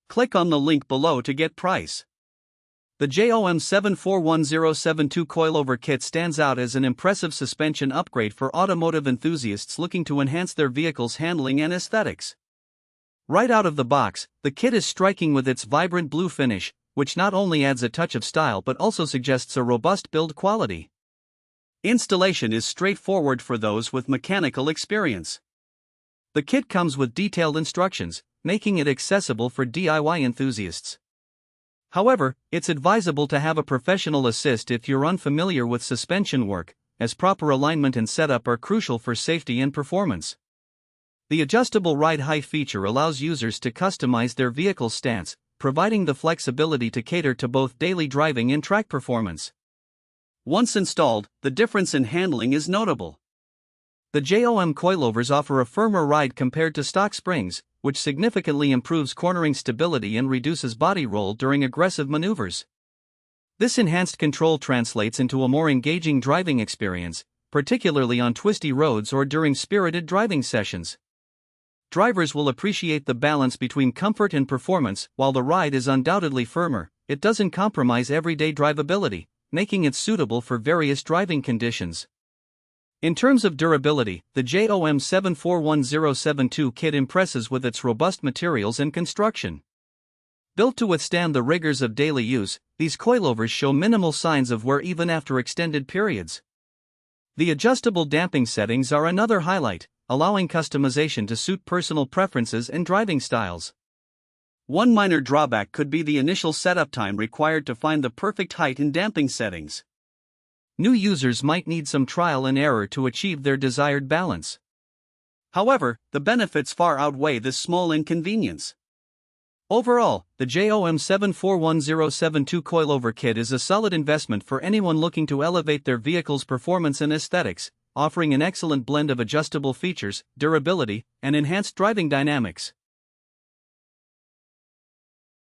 Click on the link below to get price. The JOM 741072 Coilover Kit stands out as an impressive suspension upgrade for automotive enthusiasts looking to enhance their vehicle's handling and aesthetics. Right out of the box, the kit is striking with its vibrant blue finish, which not only adds a touch of style but also suggests a robust build quality. Installation is straightforward for those with mechanical experience. The kit comes with detailed instructions, making it accessible for DIY enthusiasts. However, it's advisable to have a professional assist if you're unfamiliar with suspension work, as proper alignment and setup are crucial for safety and performance. The adjustable ride height feature allows users to customize their vehicle's stance, providing the flexibility to cater to both daily driving and track performance. Once installed, the difference in handling is notable. The JOM coilovers offer a firmer ride compared to stock springs, which significantly improves cornering stability and reduces body roll during aggressive maneuvers. This enhanced control translates into a more engaging driving experience, particularly on twisty roads or during spirited driving sessions. Drivers will appreciate the balance between comfort and performance. While the ride is undoubtedly firmer, it doesn't compromise everyday drivability, making it suitable for various driving conditions. In terms of durability, the JOM 741072 kit impresses with its robust materials and construction. Built to withstand the rigors of daily use, these coilovers show minimal signs of wear even after extended periods. The adjustable damping settings are another highlight, allowing customization to suit personal preferences and driving styles. One minor drawback could be the initial setup time required to find the perfect height and damping settings. New users might need some trial and error to achieve their desired balance. However, the benefits far outweigh this small inconvenience. Overall, the JOM 741072 Coilover Kit is a solid investment for anyone looking to elevate their vehicle's performance and aesthetics, offering an excellent blend of adjustable features, durability, and enhanced driving dynamics.